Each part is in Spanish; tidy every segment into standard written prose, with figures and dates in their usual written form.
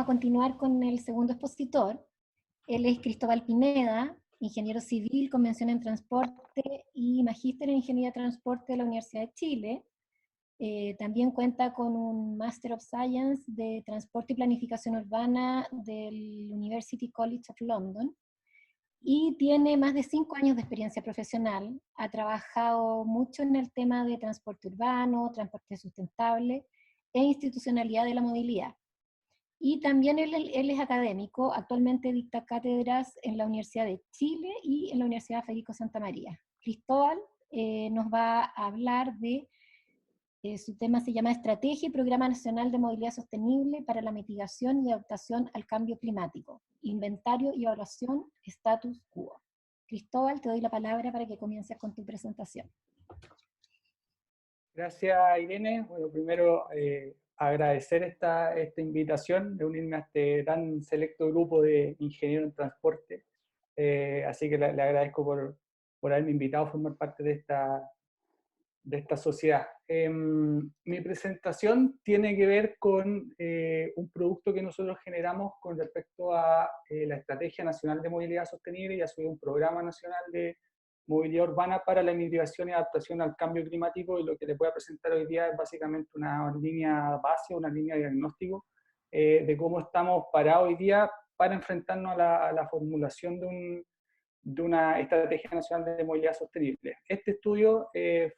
continuar con el segundo expositor. Él es Cristóbal Pineda, ingeniero civil, convención en transporte y magíster en ingeniería de transporte de la Universidad de Chile. También cuenta con un Master of Science de transporte y planificación urbana del University College of London. Y tiene más de 5 años de experiencia profesional. Ha trabajado mucho en el tema de transporte urbano, transporte sustentable e institucionalidad de la movilidad. Y también él es académico, actualmente dicta cátedras en la Universidad de Chile y en la Universidad Federico Santa María. Cristóbal nos va a hablar de, su tema se llama Estrategia y Programa Nacional de Movilidad Sostenible para la Mitigación y Adaptación al Cambio Climático, Inventario y Evaluación, Status Quo. Cristóbal, te doy la palabra para que comiences con tu presentación. Gracias, Irene. Bueno, primero agradecer esta invitación de unirme a este tan selecto grupo de ingenieros en transporte. Así que le agradezco por haberme invitado a formar parte de esta sociedad. Mi presentación tiene que ver con un producto que nosotros generamos con respecto a la Estrategia Nacional de Movilidad Sostenible y a su un Programa Nacional de Movilidad Urbana para la Mitigación y Adaptación al Cambio Climático, y lo que les voy a presentar hoy día es básicamente una línea base, una línea de diagnóstico de cómo estamos parados hoy día para enfrentarnos a la formulación de una Estrategia Nacional de Movilidad Sostenible. Este estudio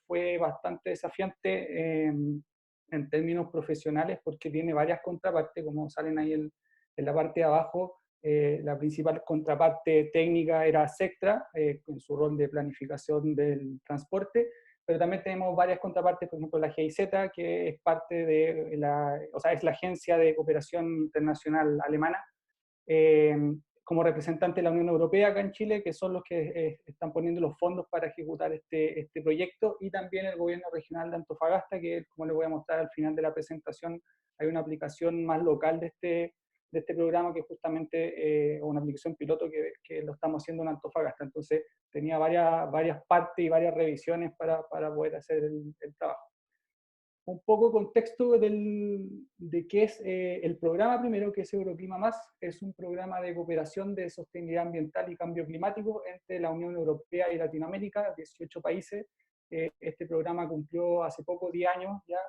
fue bastante desafiante en términos profesionales porque tiene varias contrapartes, como salen ahí en la parte de abajo. La principal contraparte técnica era Sectra, con su rol de planificación del transporte, pero también tenemos varias contrapartes, por ejemplo la GIZ, que es parte de es la Agencia de Cooperación Internacional Alemana, como representante de la Unión Europea acá en Chile, que son los que están poniendo los fondos para ejecutar este proyecto, y también el gobierno regional de Antofagasta, que como les voy a mostrar al final de la presentación, hay una aplicación más local de este programa, que justamente una aplicación piloto que lo estamos haciendo en Antofagasta. Entonces tenía varias partes y varias revisiones para poder hacer el trabajo. Un poco contexto de qué es el programa primero, que es Euroclima Más. Es un programa de cooperación de sostenibilidad ambiental y cambio climático entre la Unión Europea y Latinoamérica, 18 países. Este programa cumplió hace poco 10 años ya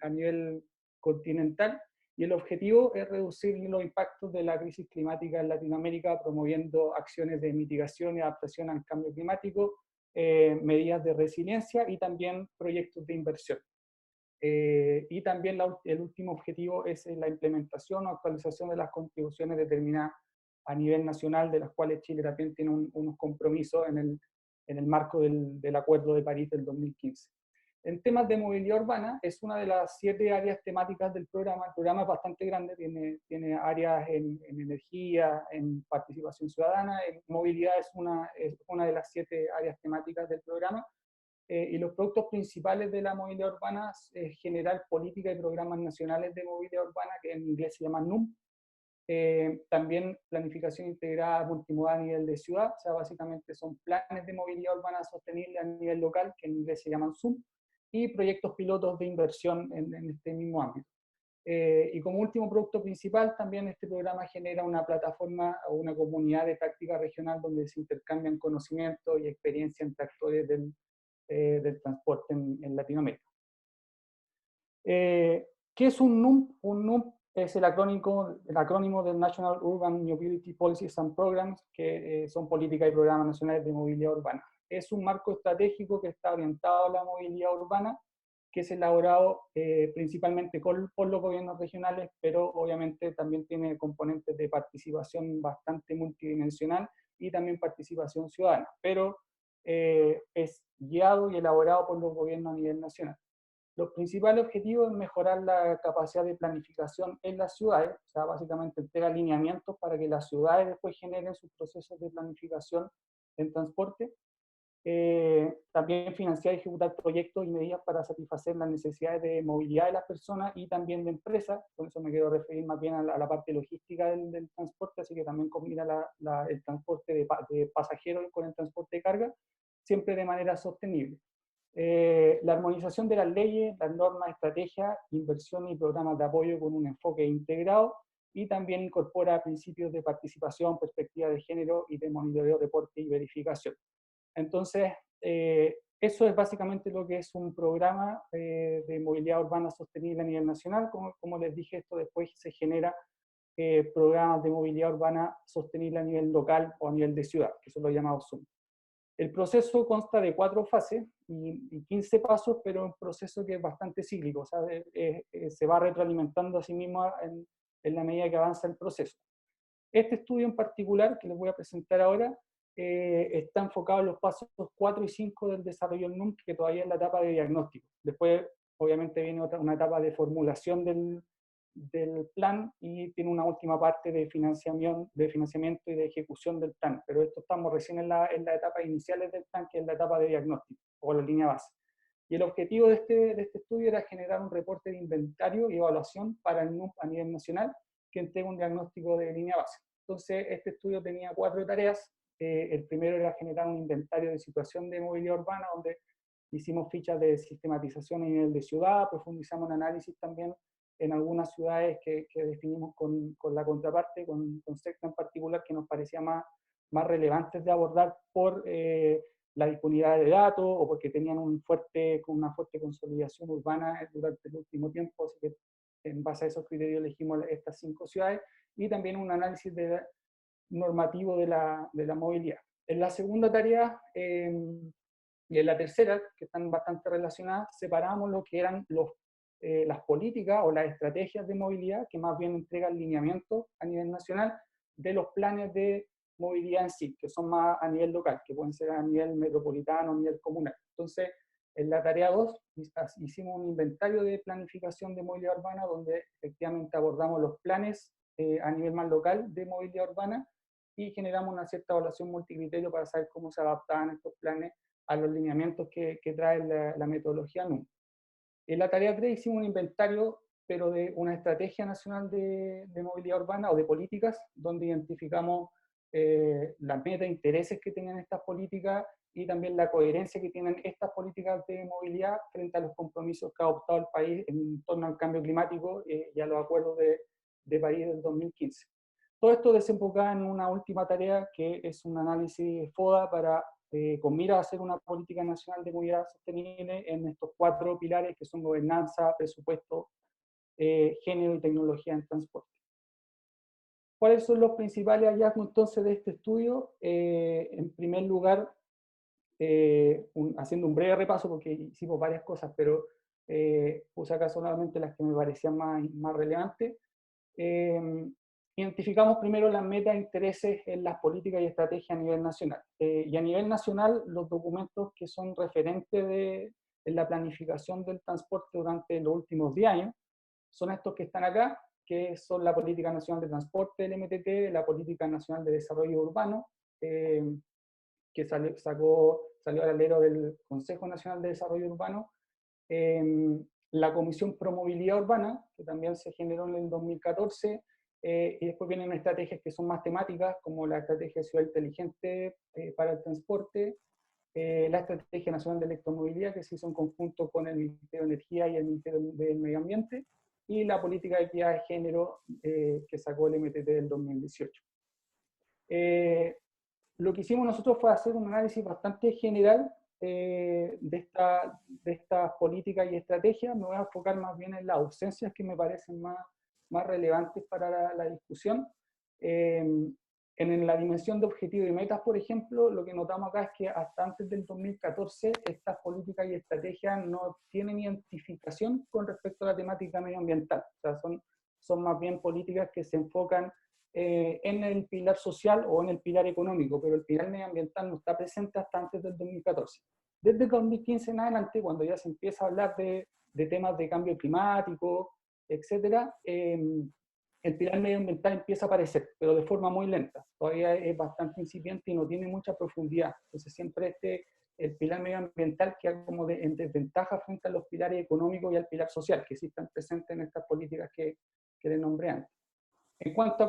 a nivel continental, y el objetivo es reducir los impactos de la crisis climática en Latinoamérica, promoviendo acciones de mitigación y adaptación al cambio climático, medidas de resiliencia y también proyectos de inversión. Y también el último objetivo es la implementación o actualización de las contribuciones determinadas a nivel nacional, de las cuales Chile también tiene unos compromisos en el marco del Acuerdo de París del 2015. En temas de movilidad urbana, es una de las 7 áreas temáticas del programa. El programa es bastante grande, tiene áreas en energía, en participación ciudadana. En movilidad es una de las 7 áreas temáticas del programa. Y los productos principales de la movilidad urbana es generar políticas y programas nacionales de movilidad urbana, que en inglés se llaman NUM. También planificación integrada multimodal a nivel de ciudad, o sea, básicamente son planes de movilidad urbana sostenible a nivel local, que en inglés se llaman SUM, y proyectos pilotos de inversión en este mismo ámbito. Y como último producto principal, también este programa genera una plataforma o una comunidad de práctica regional donde se intercambian conocimientos y experiencia entre actores del transporte en Latinoamérica. ¿Qué es un NUM? Un NUM es el acrónimo del National Urban Mobility Policies and Programs, que son políticas y programas nacionales de movilidad urbana. Es un marco estratégico que está orientado a la movilidad urbana, que es elaborado principalmente por los gobiernos regionales, pero obviamente también tiene componentes de participación bastante multidimensional y también participación ciudadana, pero es guiado y elaborado por los gobiernos a nivel nacional. Los principales objetivos es mejorar la capacidad de planificación en las ciudades, o sea, básicamente entrega alineamientos para que las ciudades después generen sus procesos de planificación en transporte. También financiar y ejecutar proyectos y medidas para satisfacer las necesidades de movilidad de las personas y también de empresas. Con eso me quiero referir más bien a la parte logística del transporte, así que también combina el transporte de pasajeros con el transporte de carga, siempre de manera sostenible. La armonización de las leyes, las normas, estrategias, inversión y programas de apoyo con un enfoque integrado, y también incorpora principios de participación, perspectiva de género y de monitoreo, reporte y verificación. Entonces, eso es básicamente lo que es un programa de movilidad urbana sostenible a nivel nacional. Como les dije, esto después se genera programas de movilidad urbana sostenible a nivel local o a nivel de ciudad, que eso lo llamamos ZUM. El proceso consta de 4 fases y 15 pasos, pero es un proceso que es bastante cíclico, o sea, se va retroalimentando a sí mismo en la medida que avanza el proceso. Este estudio en particular, que les voy a presentar ahora, está enfocado en los pasos 4 y 5 del desarrollo del NUM, que todavía es la etapa de diagnóstico. Después, obviamente, viene una etapa de formulación del plan y tiene una última parte de financiamiento y de ejecución del plan. Pero esto estamos recién en la etapa iniciales del plan, que es la etapa de diagnóstico, o la línea base. Y el objetivo de este estudio era generar un reporte de inventario y evaluación para el NUM a nivel nacional, que entrega un diagnóstico de línea base. Entonces, este estudio tenía 4 tareas. El primero era generar un inventario de situación de movilidad urbana, donde hicimos fichas de sistematización a nivel de ciudad, profundizamos en análisis también en algunas ciudades que definimos con la contraparte, con sector en particular que nos parecía más relevantes de abordar por la disponibilidad de datos o porque tenían una fuerte consolidación urbana durante el último tiempo, así que en base a esos criterios elegimos estas 5 ciudades, y también un análisis normativo de la movilidad. En la segunda tarea y en la tercera, que están bastante relacionadas, separamos lo que eran las políticas o las estrategias de movilidad, que más bien entregan lineamientos a nivel nacional, de los planes de movilidad en sí, que son más a nivel local, que pueden ser a nivel metropolitano, a nivel comunal. Entonces, en la tarea 2 hicimos un inventario de planificación de movilidad urbana, donde efectivamente abordamos los planes a nivel más local de movilidad urbana y generamos una cierta evaluación multicriterio para saber cómo se adaptaban estos planes a los lineamientos que trae la metodología NUM. En la tarea 3 hicimos un inventario, pero de una estrategia nacional de movilidad urbana o de políticas, donde identificamos las metas e intereses que tenían estas políticas y también la coherencia que tienen estas políticas de movilidad frente a los compromisos que ha adoptado el país en torno al cambio climático y a los acuerdos de París del 2015. Todo esto desemboca en una última tarea que es un análisis FODA con mira a hacer una política nacional de movilidad sostenible en estos 4 pilares que son gobernanza, presupuesto, género y tecnología en transporte. ¿Cuáles son los principales hallazgos entonces de este estudio? En primer lugar, haciendo un breve repaso porque hicimos varias cosas, pero puse acá solamente las que me parecían más relevantes. Identificamos primero las metas e intereses en las políticas y estrategias a nivel nacional. Y a nivel nacional, los documentos que son referentes en la planificación del transporte durante los últimos 10 años son estos que están acá, que son la Política Nacional de Transporte del MTT, la Política Nacional de Desarrollo Urbano, que salió al alero del Consejo Nacional de Desarrollo Urbano, la Comisión Pro Movilidad Urbana, que también se generó en el 2014, y después vienen estrategias que son más temáticas, como la Estrategia de Ciudad Inteligente para el Transporte, la Estrategia Nacional de Electromovilidad, que se hizo en conjunto con el Ministerio de Energía y el Ministerio del Medio Ambiente, y la Política de Equidad de Género que sacó el MTT del 2018. Lo que hicimos nosotros fue hacer un análisis bastante general de estas políticas y estrategias. Me voy a enfocar más bien en las ausencias que me parecen más relevantes para la discusión. En la dimensión de objetivos y metas, por ejemplo, lo que notamos acá es que hasta antes del 2014 estas políticas y estrategias no tienen identificación con respecto a la temática medioambiental. O sea, son más bien políticas que se enfocan en el pilar social o en el pilar económico, pero el pilar medioambiental no está presente hasta antes del 2014. Desde el 2015 en adelante, cuando ya se empieza a hablar de temas de cambio climático, etc., el pilar medioambiental empieza a aparecer, pero de forma muy lenta. Todavía es bastante incipiente y no tiene mucha profundidad. Entonces siempre el pilar medioambiental queda como en desventaja frente a los pilares económicos y al pilar social, que sí están presentes en estas políticas que les nombré antes. En cuanto a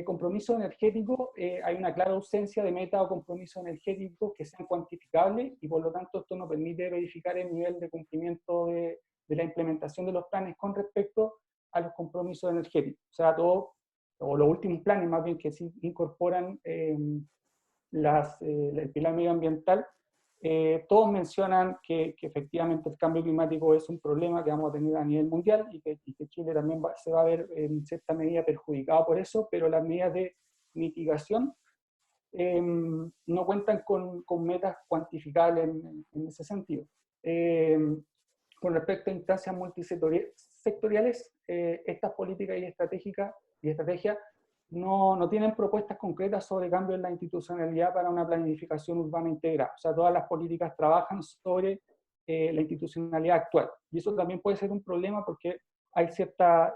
compromiso energético, hay una clara ausencia de meta o compromisos energéticos que sean cuantificables y por lo tanto esto nos permite verificar el nivel de cumplimiento de la implementación de los planes con respecto a los compromisos energéticos. O sea, todo o los últimos planes más bien que sí incorporan el pilar medioambiental, todos mencionan que efectivamente el cambio climático es un problema que vamos a tener a nivel mundial y que Chile también se va a ver en cierta medida perjudicado por eso, pero las medidas de mitigación no cuentan con metas cuantificables en ese sentido. Con respecto a instancias multisectoriales, estas políticas y estrategias no tienen propuestas concretas sobre cambios en la institucionalidad para una planificación urbana integrada. O sea, todas las políticas trabajan sobre la institucionalidad actual. Y eso también puede ser un problema porque hay cierta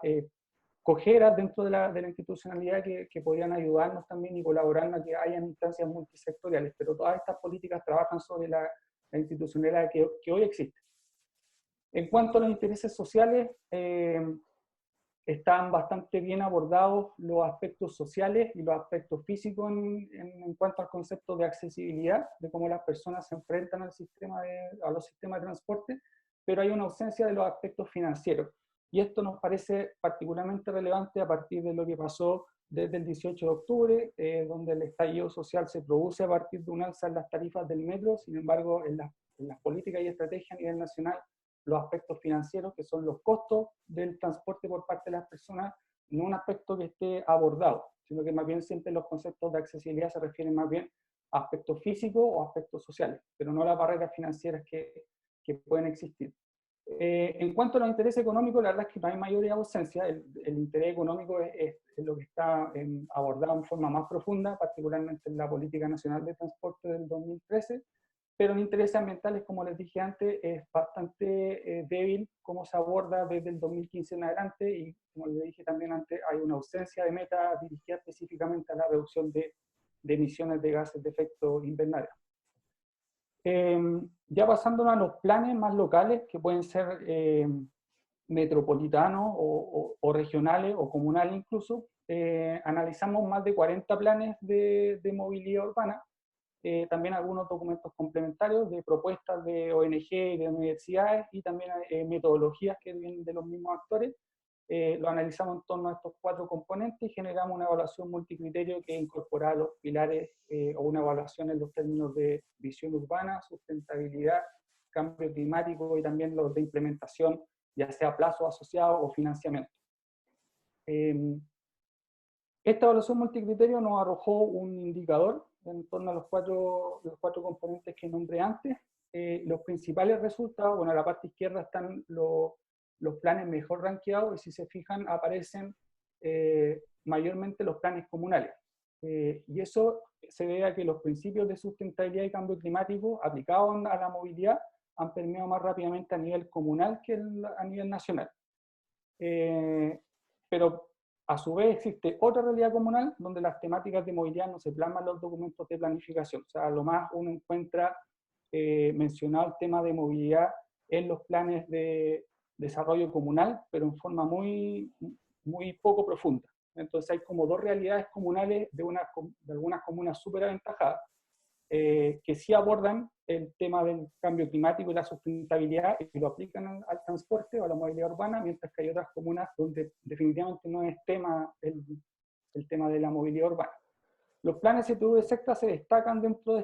cogeras dentro de la institucionalidad que podrían ayudarnos también y colaborar a que haya instancias multisectoriales, pero todas estas políticas trabajan sobre la institucionalidad que hoy existe. En cuanto a los intereses sociales, están bastante bien abordados los aspectos sociales y los aspectos físicos en cuanto al concepto de accesibilidad, de cómo las personas se enfrentan a los sistemas de transporte, pero hay una ausencia de los aspectos financieros. Y esto nos parece particularmente relevante a partir de lo que pasó desde el 18 de octubre, donde el estallido social se produce a partir de un alza en las tarifas del metro. Sin embargo, en las políticas y estrategias a nivel nacional, los aspectos financieros, que son los costos del transporte por parte de las personas, no un aspecto que esté abordado, sino que más bien siempre los conceptos de accesibilidad se refieren más bien a aspectos físicos o aspectos sociales, pero no a las barreras financieras que pueden existir. En cuanto a los intereses económicos, la verdad es que no hay mayor ausencia. El interés económico es lo que está abordado en forma más profunda, particularmente en la Política Nacional de Transporte del 2013, pero en intereses ambientales, como les dije antes, es bastante débil cómo se aborda desde el 2015 en adelante, y como les dije también antes, hay una ausencia de meta dirigida específicamente a la reducción de emisiones de gases de efecto invernadero. Ya pasándonos a los planes más locales, que pueden ser metropolitanos o regionales o comunales incluso, analizamos más de 40 planes de movilidad urbana, también algunos documentos complementarios de propuestas de ONG y de universidades, y también metodologías que vienen de los mismos actores. Lo analizamos en torno a estos 4 componentes y generamos una evaluación multicriterio que incorpora los pilares o una evaluación en los términos de visión urbana, sustentabilidad, cambio climático y también los de implementación, ya sea plazo asociado o financiamiento. Esta evaluación multicriterio nos arrojó un indicador en torno a los cuatro componentes que nombré antes. Los principales resultados, bueno, a la parte izquierda están los planes mejor rankeados, y si se fijan aparecen mayormente los planes comunales. Y eso se debe a que los principios de sustentabilidad y cambio climático aplicados a la movilidad han permeado más rápidamente a nivel comunal que a nivel nacional. Pero a su vez existe otra realidad comunal donde las temáticas de movilidad no se plasman en los documentos de planificación. O sea, a lo más uno encuentra mencionado el tema de movilidad en los planes de desarrollo comunal, pero en forma muy poco profunda. Entonces hay como 2 realidades comunales de algunas comunas súper aventajadas, que sí abordan el tema del cambio climático y la sustentabilidad y lo aplican al transporte o a la movilidad urbana, mientras que hay otras comunas donde definitivamente no es tema el tema de la movilidad urbana. Los planes CTU de secta se destacan dentro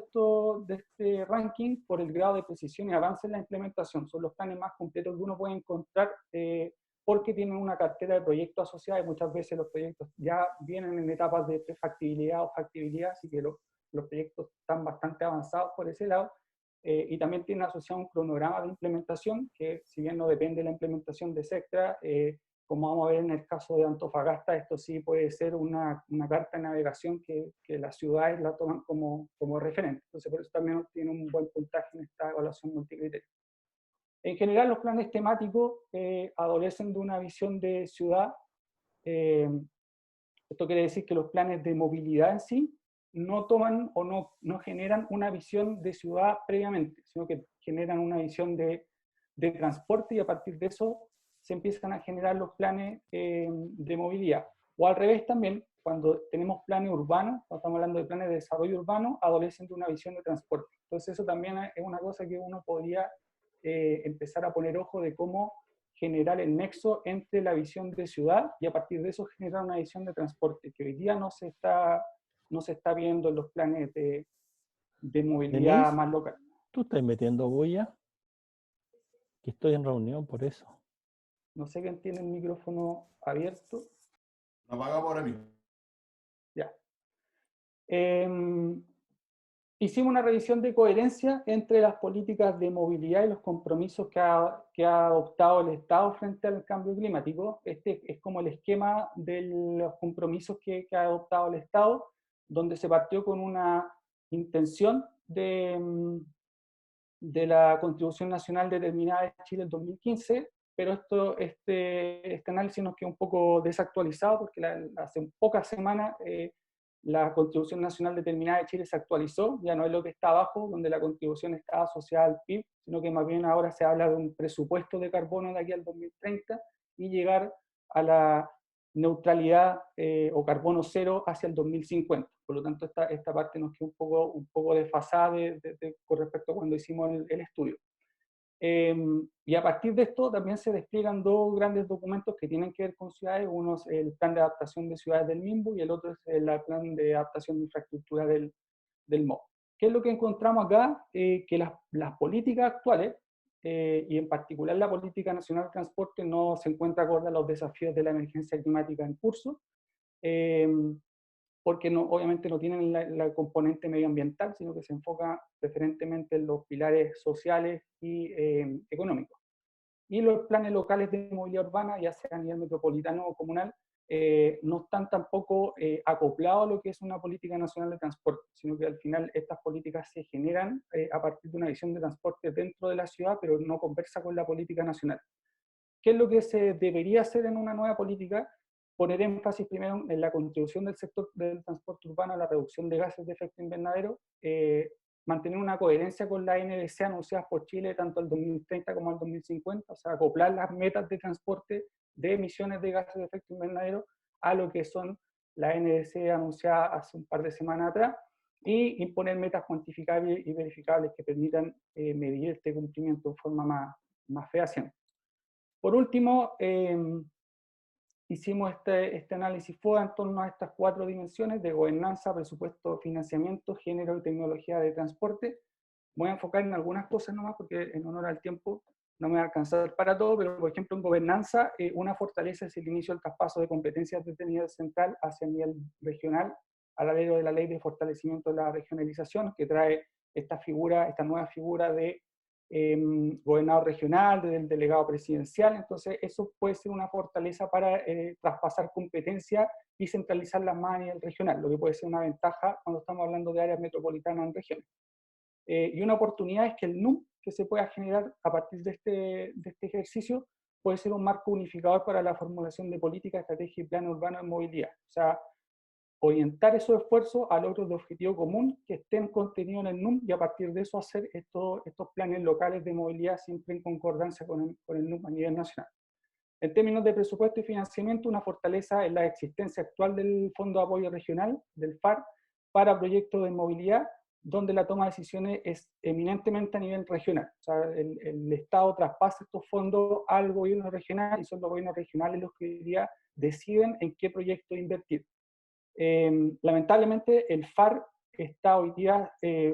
de este ranking por el grado de precisión y avance en la implementación. Son los planes más completos que uno puede encontrar porque tienen una cartera de proyectos asociados, y muchas veces los proyectos ya vienen en etapas de prefactibilidad o factibilidad, así que los proyectos están bastante avanzados por ese lado, y también tienen asociado un cronograma de implementación, que si bien no depende de la implementación de secta, como vamos a ver en el caso de Antofagasta, esto sí puede ser una carta de navegación que las ciudades la toman como referente. Entonces, por eso también tiene un buen puntaje en esta evaluación multicriterio. En general, los planes temáticos adolecen de una visión de ciudad. Esto quiere decir que los planes de movilidad en sí no toman o no generan una visión de ciudad previamente, sino que generan una visión de transporte, y a partir de eso se empiezan a generar los planes de movilidad. O al revés también, cuando tenemos planes urbanos, cuando estamos hablando de planes de desarrollo urbano, adolecen de una visión de transporte. Entonces eso también es una cosa que uno podría empezar a poner ojo de cómo generar el nexo entre la visión de ciudad y a partir de eso generar una visión de transporte, que hoy día no se está viendo en los planes de movilidad Denise, más local. ¿tú estás metiendo bulla? Que estoy en reunión por eso. No sé quién tiene el micrófono abierto. Lo apagamos ahora mismo. Ya. Hicimos una revisión de coherencia entre las políticas de movilidad y los compromisos que ha adoptado el Estado frente al cambio climático. Este es como el esquema de los compromisos que ha adoptado el Estado, donde se partió con una intención de la Contribución Nacional Determinada de Chile en 2015, pero este análisis nos quedó un poco desactualizado porque hace pocas semanas la Contribución Nacional Determinada de Chile se actualizó, ya no es lo que está abajo, donde la contribución está asociada al PIB, sino que más bien ahora se habla de un presupuesto de carbono de aquí al 2030 y llegar a la neutralidad o carbono cero hacia el 2050. Por lo tanto, esta parte nos quedó un poco desfasada con respecto a cuando hicimos el estudio. Y a partir de esto también se despliegan dos grandes documentos que tienen que ver con ciudades. Uno es el Plan de Adaptación de Ciudades del MIMBU y el otro es el Plan de Adaptación de Infraestructura del MOB. ¿Qué es lo que encontramos acá? Que las políticas actuales, y en particular la Política Nacional de Transporte, no se encuentra acorde a los desafíos de la emergencia climática en curso, porque obviamente no tienen la componente medioambiental, sino que se enfoca preferentemente en los pilares sociales y económicos. Y los planes locales de movilidad urbana, ya sea a nivel metropolitano o comunal, no están tampoco acoplados a lo que es una política nacional de transporte, sino que al final estas políticas se generan a partir de una visión de transporte dentro de la ciudad, pero no conversa con la política nacional. ¿Qué es lo que se debería hacer en una nueva política? Poner énfasis primero en la contribución del sector del transporte urbano a la reducción de gases de efecto invernadero, mantener una coherencia con la NDC anunciadas por Chile tanto al 2030 como al 2050, o sea, acoplar las metas de transporte de emisiones de gases de efecto invernadero a lo que son la NDC anunciada hace un par de semanas atrás, y imponer metas cuantificables y verificables que permitan medir este cumplimiento de forma más fehaciente. Por último, hicimos este análisis FODA en torno a estas 4 dimensiones de gobernanza, presupuesto, financiamiento, género y tecnología de transporte. Voy a enfocar en algunas cosas nomás porque en honor al tiempo no me va a alcanzar para todo, pero por ejemplo en gobernanza, una fortaleza es el inicio del traspaso de competencias desde el nivel central hacia el nivel regional, al alero de la ley de fortalecimiento de la regionalización, que trae esta nueva figura de gobernador regional, del delegado presidencial. Entonces eso puede ser una fortaleza para traspasar competencias y centralizarlas más a nivel regional, lo que puede ser una ventaja cuando estamos hablando de áreas metropolitanas en regiones. Y una oportunidad es que el NUM que se pueda generar a partir de este ejercicio puede ser un marco unificador para la formulación de política, estrategia y plan urbano en movilidad. O sea, orientar esos esfuerzos a logros de objetivo común que estén contenidos en el NUM y a partir de eso hacer estos planes locales de movilidad siempre en concordancia con el NUM a nivel nacional. En términos de presupuesto y financiamiento, una fortaleza es la existencia actual del Fondo de Apoyo Regional, del FAR, para proyectos de movilidad, donde la toma de decisiones es eminentemente a nivel regional. O sea, el Estado traspasa estos fondos al gobierno regional y son los gobiernos regionales los que hoy día deciden en qué proyecto invertir. Lamentablemente el FAR está hoy día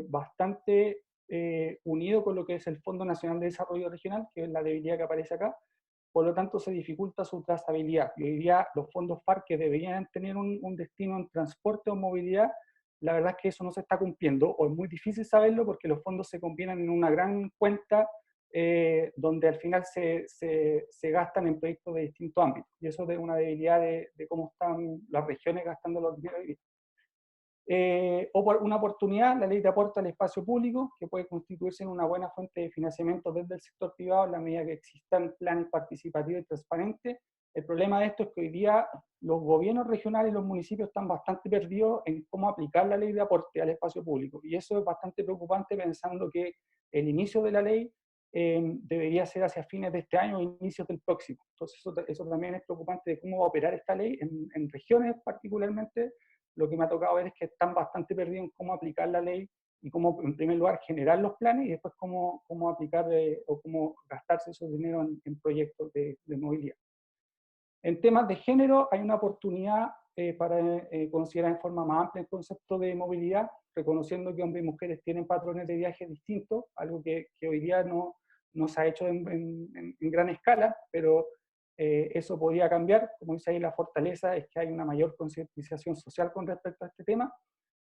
bastante unido con lo que es el Fondo Nacional de Desarrollo Regional, que es la debilidad que aparece acá, por lo tanto se dificulta su trazabilidad. Y hoy día los fondos FAR que deberían tener un destino en transporte o movilidad, la verdad es que eso no se está cumpliendo, o es muy difícil saberlo porque los fondos se combinan en una gran cuenta donde al final se gastan en proyectos de distintos ámbitos. Y eso es una debilidad de cómo están las regiones gastando los dineros. O por una oportunidad, la ley de aporte al espacio público, que puede constituirse en una buena fuente de financiamiento desde el sector privado en la medida que existan planes participativos y transparentes. El problema de esto es que hoy día los gobiernos regionales y los municipios están bastante perdidos en cómo aplicar la ley de aporte al espacio público. Y eso es bastante preocupante pensando que el inicio de la ley debería ser hacia fines de este año o inicios del próximo. Entonces eso también es preocupante de cómo va a operar esta ley en regiones particularmente. Lo que me ha tocado ver es que están bastante perdidos en cómo aplicar la ley y cómo, en primer lugar, generar los planes y después cómo aplicar o cómo gastarse esos dinero en proyectos de movilidad. En temas de género hay una oportunidad para considerar en forma más amplia el concepto de movilidad, reconociendo que hombres y mujeres tienen patrones de viaje distintos, algo que hoy día no se ha hecho en gran escala, pero eso podría cambiar. Como dice ahí, la fortaleza es que hay una mayor concientización social con respecto a este tema,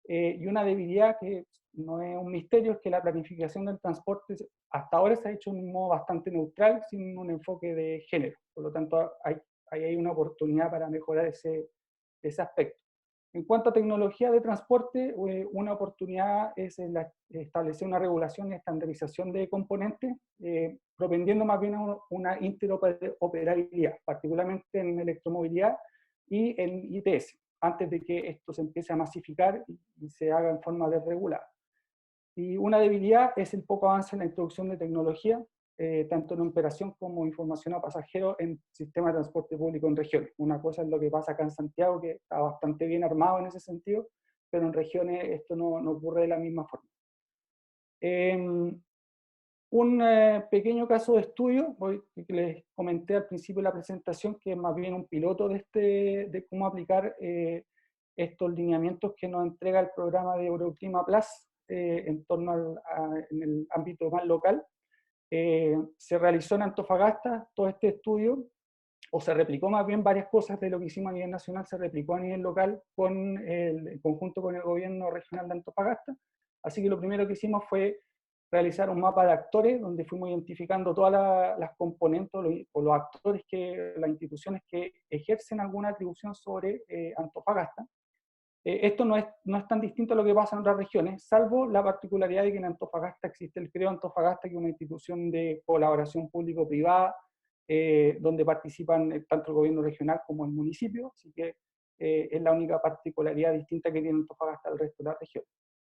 y una debilidad que no es un misterio es que la planificación del transporte hasta ahora se ha hecho de un modo bastante neutral, sin un enfoque de género. Por lo tanto, hay una oportunidad para mejorar ese aspecto. En cuanto a tecnología de transporte, una oportunidad es establecer una regulación y estandarización de componentes, propendiendo más bien a una interoperabilidad, particularmente en electromovilidad y en ITS, antes de que esto se empiece a masificar y se haga en forma desregulada. Y una debilidad es el poco avance en la introducción de tecnología, tanto en operación como información a pasajeros en sistemas de transporte público en regiones. Una cosa es lo que pasa acá en Santiago, que está bastante bien armado en ese sentido, pero en regiones esto no ocurre de la misma forma. Un pequeño caso de estudio, que les comenté al principio de la presentación, que es más bien un piloto de cómo aplicar estos lineamientos que nos entrega el programa de Euroclima Plus en torno en el ámbito más local. Se realizó en Antofagasta todo este estudio, o se replicó más bien varias cosas de lo que hicimos a nivel nacional, se replicó a nivel local en conjunto con el gobierno regional de Antofagasta. Así que lo primero que hicimos fue realizar un mapa de actores, donde fuimos identificando todas las componentes o los actores, las instituciones que ejercen alguna atribución sobre Antofagasta. Esto no es tan distinto a lo que pasa en otras regiones, salvo la particularidad de que en Antofagasta existe el CREO Antofagasta, que es una institución de colaboración público-privada, donde participan tanto el gobierno regional como el municipio, así que es la única particularidad distinta que tiene Antofagasta al resto de la región.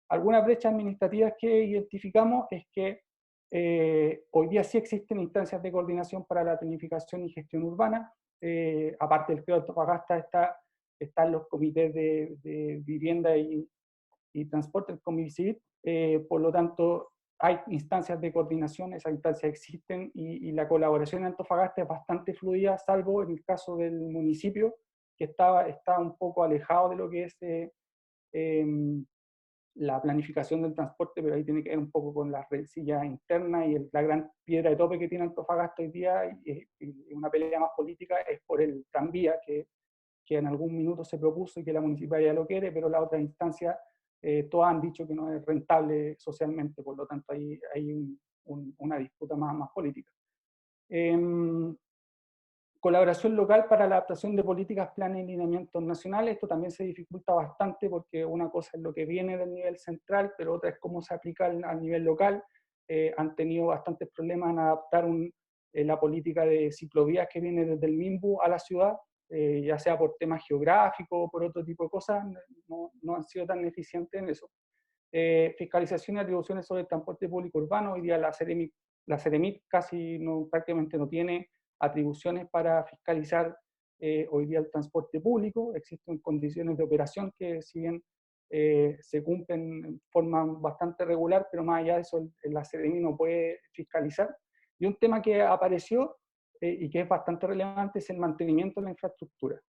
Algunas brechas administrativas que identificamos es que hoy día sí existen instancias de coordinación para la planificación y gestión urbana. Aparte del CREO Antofagasta están los comités de vivienda y transporte, el COMIVICID. Por lo tanto, hay instancias de coordinación, esas instancias existen, y la colaboración en Antofagasta es bastante fluida, salvo en el caso del municipio, que está un poco alejado de lo que es la planificación del transporte, pero ahí tiene que ver un poco con las rencillas internas y la gran piedra de tope que tiene Antofagasta hoy día, y una pelea más política, es por el tranvía que en algún minuto se propuso y que la municipalidad lo quiere, pero las otras instancias todas han dicho que no es rentable socialmente, por lo tanto hay una disputa más política. Colaboración local para la adaptación de políticas, planes y lineamientos nacionales. Esto también se dificulta bastante porque una cosa es lo que viene del nivel central, pero otra es cómo se aplica al nivel local. Han tenido bastantes problemas en adaptar la política de ciclovías que viene desde el MIMBU a la ciudad, ya sea por temas geográficos o por otro tipo de cosas, no han sido tan eficientes en eso. Fiscalización y atribuciones sobre el transporte público urbano. Hoy día la Ceremit prácticamente no tiene atribuciones para fiscalizar hoy día el transporte público. Existen condiciones de operación que, si bien se cumplen en forma bastante regular, pero más allá de eso la Ceremit no puede fiscalizar. Y un tema que apareció y que es bastante relevante es el mantenimiento de la infraestructura.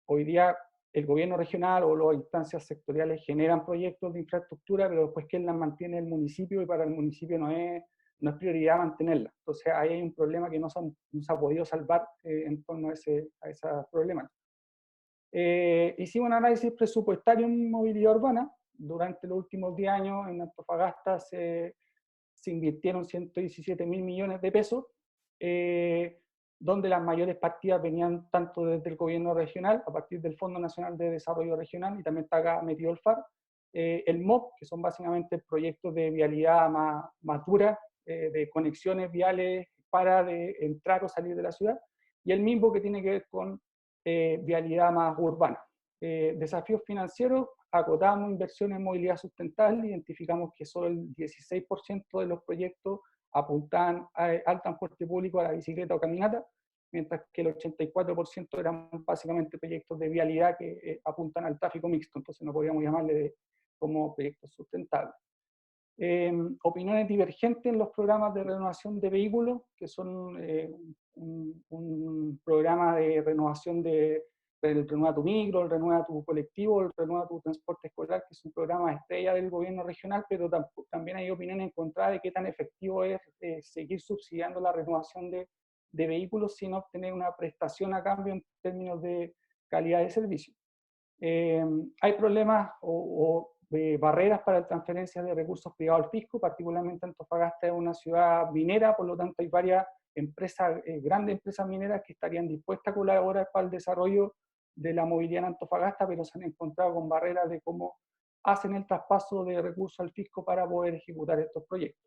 Hoy día el gobierno regional o las instancias sectoriales generan proyectos de infraestructura, pero después ¿quién las mantiene? El municipio, y para el municipio no es prioridad mantenerla. Entonces ahí hay un problema que no se ha podido salvar en torno a esa problemática. Hicimos un análisis presupuestario en movilidad urbana. Durante los últimos 10 años en Antofagasta se invirtieron 117.000 millones de pesos, donde las mayores partidas venían tanto desde el gobierno regional, a partir del Fondo Nacional de Desarrollo Regional, y también está acá metido el FAR, el MOP, que son básicamente proyectos de vialidad más dura, de conexiones viales para entrar o salir de la ciudad, y el MIMBO, que tiene que ver con vialidad más urbana. Desafíos financieros: acotamos inversiones en movilidad sustentable, identificamos que solo el 16% de los proyectos apuntaban al transporte público, a la bicicleta o caminata, mientras que el 84% eran básicamente proyectos de vialidad que apuntan al tráfico mixto, entonces no podríamos llamarle como proyectos sustentables. Opiniones divergentes en los programas de renovación de vehículos, que son un programa de renovación del Renueva tu Micro, el Renueva tu Colectivo, el Renueva tu Transporte Escolar, que es un programa estrella del gobierno regional, pero también hay opiniones encontradas de qué tan efectivo es seguir subsidiando la renovación de vehículos sin obtener una prestación a cambio en términos de calidad de servicio. Hay problemas o barreras para la transferencia de recursos privados al fisco, particularmente Antofagasta es una ciudad minera, por lo tanto hay varias empresas, grandes empresas mineras que estarían dispuestas a colaborar para el desarrollo de la movilidad en Antofagasta, pero se han encontrado con barreras de cómo hacen el traspaso de recursos al fisco para poder ejecutar estos proyectos.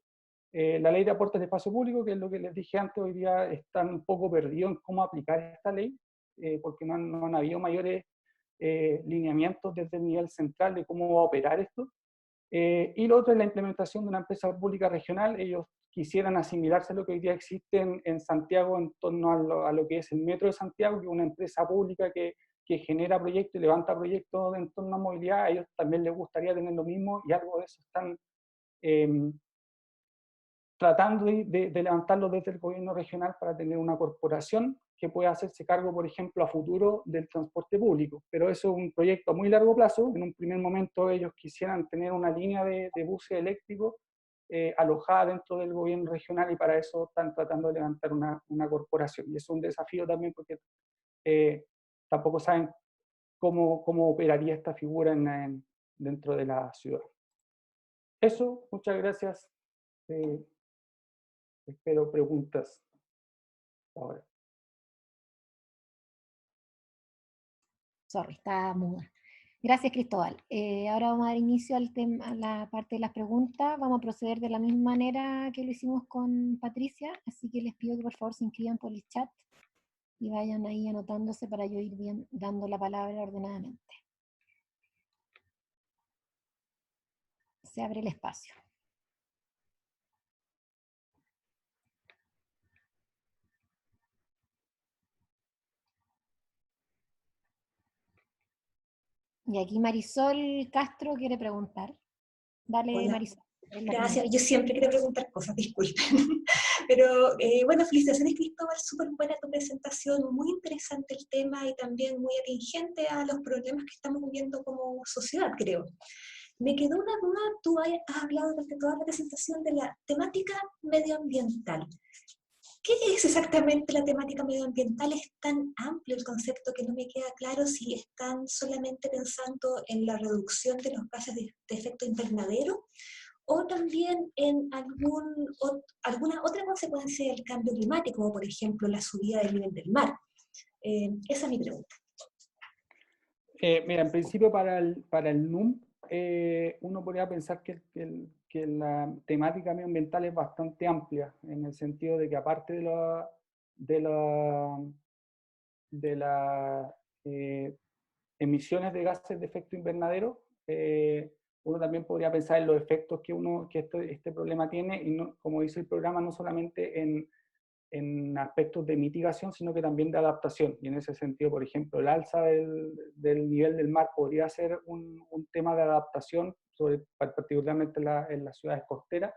La ley de aportes de espacio público, que es lo que les dije antes, hoy día están un poco perdidos en cómo aplicar esta ley, porque no han habido mayores lineamientos desde el nivel central de cómo va a operar esto. Y lo otro es la implementación de una empresa pública regional. Ellos quisieran asimilarse a lo que hoy día existe en Santiago en torno a lo que es el Metro de Santiago, que es una empresa pública que genera proyectos y levanta proyectos en torno a movilidad. A ellos también les gustaría tener lo mismo y algo de eso están tratando de levantarlo desde el gobierno regional para tener una corporación que pueda hacerse cargo, por ejemplo, a futuro del transporte público. Pero eso es un proyecto a muy largo plazo. En un primer momento ellos quisieran tener una línea de buses eléctricos alojada dentro del gobierno regional y para eso están tratando de levantar una corporación. Y es un desafío también porque tampoco saben cómo operaría esta figura dentro de la ciudad. Eso, muchas gracias. Espero preguntas ahora. Sorry, estaba muda. Gracias, Cristóbal. Ahora vamos a dar inicio al tema, a la parte de las preguntas. Vamos a proceder de la misma manera que lo hicimos con Patricia, así que les pido que por favor se inscriban por el chat y vayan ahí anotándose para yo ir dando la palabra ordenadamente. Se abre el espacio. Y aquí Marisol Castro quiere preguntar. Dale, Hola. Marisol. Gracias, yo siempre quiero preguntar cosas, disculpen. Pero bueno, felicitaciones Cristóbal, súper buena tu presentación, muy interesante el tema y también muy atingente a los problemas que estamos viviendo como sociedad, creo. Me quedó una duda, tú has hablado durante toda la presentación de la temática medioambiental. ¿Qué es exactamente la temática medioambiental? Es tan amplio el concepto que no me queda claro si están solamente pensando en la reducción de los gases de efecto invernadero o también en alguna otra consecuencia del cambio climático, como por ejemplo la subida del nivel del mar. Esa es mi pregunta. Mira, en principio para el NUM, uno podría pensar que la temática medioambiental es bastante amplia, en el sentido de que aparte de las emisiones de gases de efecto invernadero, uno también podría pensar en los efectos que este problema tiene, y no, como dice el programa, no solamente en aspectos de mitigación, sino que también de adaptación. Y en ese sentido, por ejemplo, el alza del nivel del mar podría ser un tema de adaptación, particularmente en las ciudades costeras.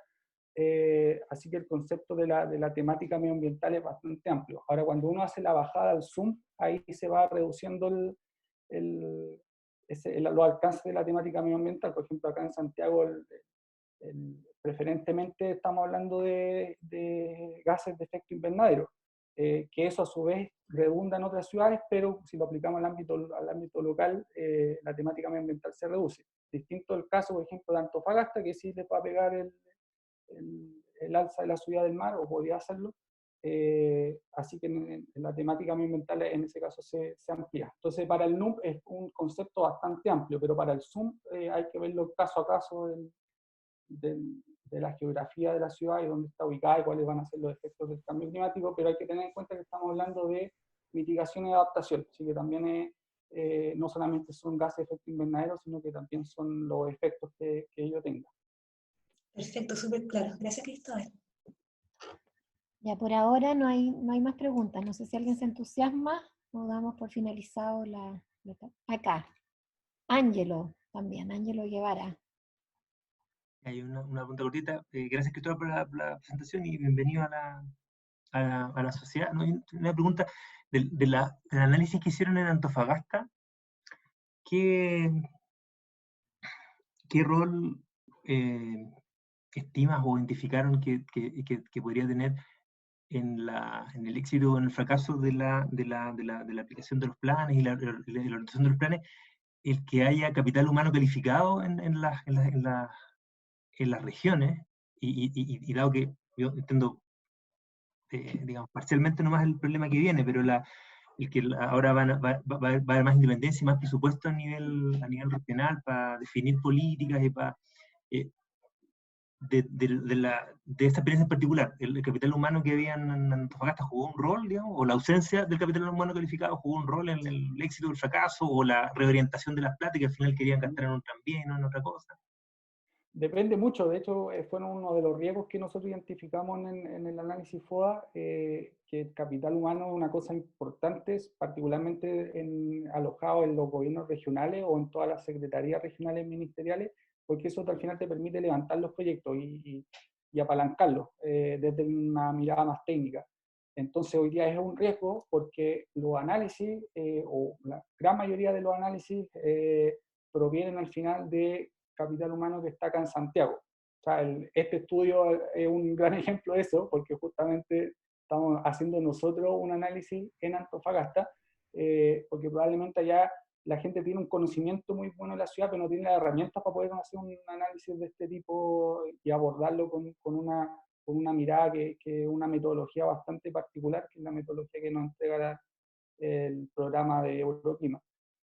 Así que el concepto de la temática medioambiental es bastante amplio. Ahora, cuando uno hace la bajada al zoom, ahí se va reduciendo los alcances de la temática medioambiental. Por ejemplo, acá en Santiago, preferentemente estamos hablando de gases de efecto invernadero, que eso a su vez redunda en otras ciudades, pero si lo aplicamos al ámbito local, la temática medioambiental se reduce. Distinto el caso, por ejemplo, de Antofagasta, que sí le va a pegar el alza de la subida del mar, o podría hacerlo, así que en la temática medioambiental en ese caso se amplía. Entonces para el NUP es un concepto bastante amplio, pero para el ZUM hay que verlo caso a caso de la geografía de la ciudad y dónde está ubicada y cuáles van a ser los efectos del cambio climático, pero hay que tener en cuenta que estamos hablando de mitigación y adaptación, así que también no solamente son gases de efecto invernadero, sino que también son los efectos que ello tenga. Perfecto, súper claro. Gracias, Cristóbal. Ya por ahora no hay más preguntas. No sé si alguien se entusiasma o damos por finalizado acá. Ángelo también, Ángelo Guevara. Hay una pregunta cortita. Gracias, Cristóbal, por la presentación y bienvenido a la sociedad. No, hay una pregunta del análisis que hicieron en Antofagasta. ¿Qué rol estimas o identificaron que podría tener en el éxito o en el fracaso de la aplicación de los planes y la orientación de los planes, el que haya capital humano calificado en las regiones? Y dado que yo entiendo, digamos, parcialmente nomás el problema que viene, pero el que ahora va a haber más independencia y más presupuesto a nivel regional para definir políticas y para... de esta experiencia en particular, el capital humano que había en Antofagasta jugó un rol, digamos, o la ausencia del capital humano calificado jugó un rol en el éxito o el fracaso, o la reorientación de las plata que al final querían gastar en un tranvía, no en otra cosa. Depende mucho, de hecho, fueron uno de los riesgos que nosotros identificamos en el análisis FOA, que el capital humano es una cosa importante, particularmente alojado en los gobiernos regionales o en todas las secretarías regionales ministeriales, porque eso al final te permite levantar los proyectos y apalancarlos desde una mirada más técnica. Entonces hoy día es un riesgo porque los análisis, o la gran mayoría de los análisis, provienen al final de capital humano que está acá en Santiago. O sea, este estudio es un gran ejemplo de eso, porque justamente estamos haciendo nosotros un análisis en Antofagasta, porque probablemente allá la gente tiene un conocimiento muy bueno de la ciudad, pero no tiene las herramientas para poder hacer un análisis de este tipo y abordarlo con una mirada que es una metodología bastante particular, que es la metodología que nos entrega el programa de Euroclima.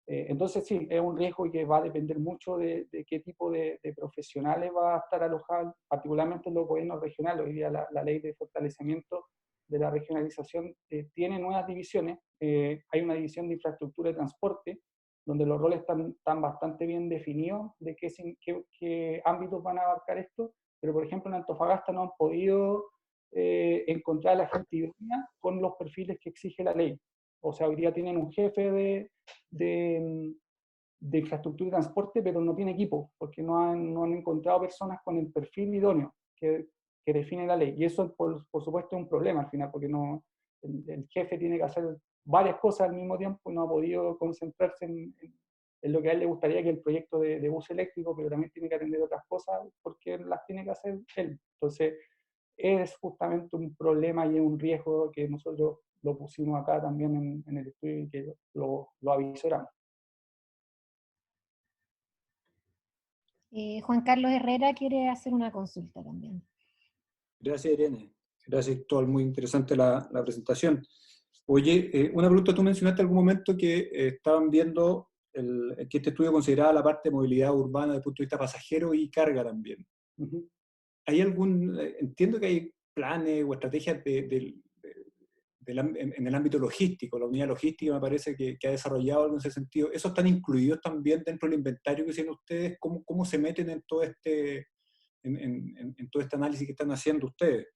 Entonces sí, es un riesgo y que va a depender mucho de qué tipo de profesionales va a estar alojado, particularmente en los gobiernos regionales. Hoy día la ley de fortalecimiento de la regionalización tiene nuevas divisiones. Hay una división de infraestructura y transporte, donde los roles están bastante bien definidos de qué ámbitos van a abarcar esto, pero por ejemplo en Antofagasta no han podido encontrar a la gente idónea con los perfiles que exige la ley. O sea, hoy día tienen un jefe de infraestructura y transporte, pero no tiene equipo, porque no han encontrado personas con el perfil idóneo que define la ley. Y eso, por supuesto, es un problema al final, porque el jefe tiene que hacer varias cosas al mismo tiempo y no ha podido concentrarse en lo que a él le gustaría, que es el proyecto de bus eléctrico, pero también tiene que atender otras cosas porque las tiene que hacer él. Entonces, es justamente un problema y un riesgo que nosotros lo pusimos acá también en el estudio y que lo avisoramos. Juan Carlos Herrera quiere hacer una consulta también. Gracias, Irene. Gracias, Cristóbal. Muy interesante la presentación. Oye, una pregunta, tú mencionaste en algún momento que estaban viendo que este estudio consideraba la parte de movilidad urbana desde el punto de vista pasajero y carga también. Uh-huh. ¿Hay entiendo que hay planes o estrategias en el ámbito logístico, la unidad logística me parece que ha desarrollado algo en ese sentido? ¿Esos están incluidos también dentro del inventario que tienen ustedes? ¿Cómo se meten en todo en todo este análisis que están haciendo ustedes?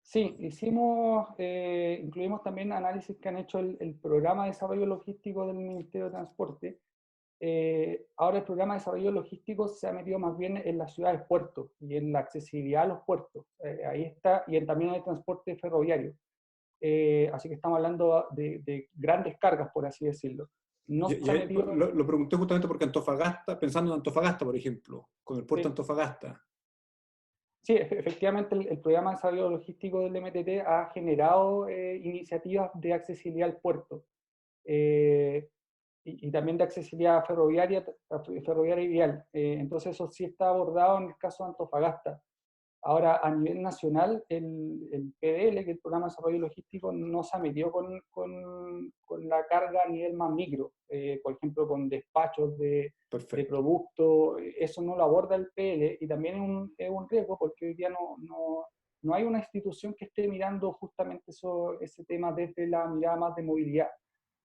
Sí, incluimos también análisis que han hecho el Programa de Desarrollo Logístico del Ministerio de Transporte. Ahora el Programa de Desarrollo Logístico se ha metido más bien en las ciudades puertos y en la accesibilidad a los puertos. Ahí está, y también en el transporte ferroviario. Así que estamos hablando de grandes cargas, por así decirlo. Lo pregunté justamente porque Antofagasta, pensando en Antofagasta, por ejemplo, con el puerto de Antofagasta. Sí, efectivamente el programa de desarrollo logístico del MTT ha generado iniciativas de accesibilidad al puerto y también de accesibilidad ferroviaria y vial. Entonces eso sí está abordado en el caso de Antofagasta. Ahora, a nivel nacional, el PDL, que es el Programa de Desarrollo Logístico, no se ha metido con la carga a nivel más micro, por ejemplo, con despachos de productos, eso no lo aborda el PDL, y también es un riesgo porque hoy día no hay una institución que esté mirando justamente ese tema desde la mirada más de movilidad.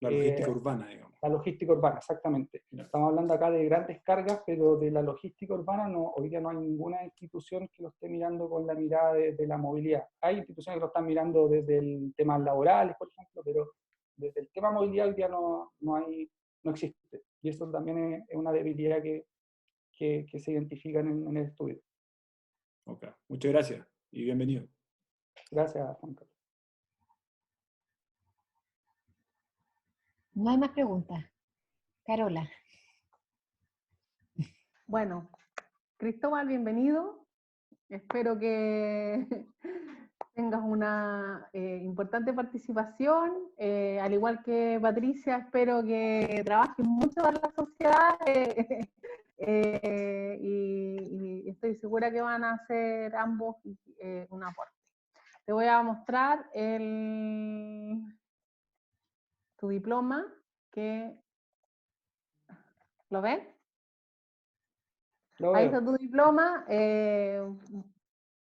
La logística urbana, digamos. La logística urbana, exactamente. Estamos hablando acá de grandes cargas, pero de la logística urbana hoy día no hay ninguna institución que lo esté mirando con la mirada de la movilidad. Hay instituciones que lo están mirando desde el tema laborales, por ejemplo, pero desde el tema movilidad hoy día no existe. Y eso también es una debilidad que se identifica en el estudio. Ok, muchas gracias y bienvenido. Gracias, Juan Carlos. No hay más preguntas. Carola. Bueno, Cristóbal, bienvenido. Espero que tengas una importante participación. Al igual que Patricia, espero que trabajes mucho para la sociedad y estoy segura que van a hacer ambos un aporte. Te voy a mostrar tu diploma, ¿lo ven? Lo Ahí veo. está tu diploma.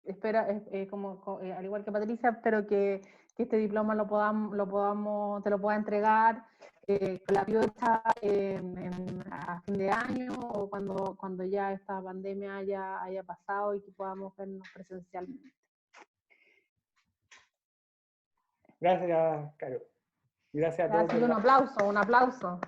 Espero, al igual que Patricia, espero que este diploma te lo pueda entregar con la piocha a fin de año o cuando ya esta pandemia haya pasado y que podamos vernos presencialmente. Gracias, Caro. Gracias a todos. Así que un aplauso.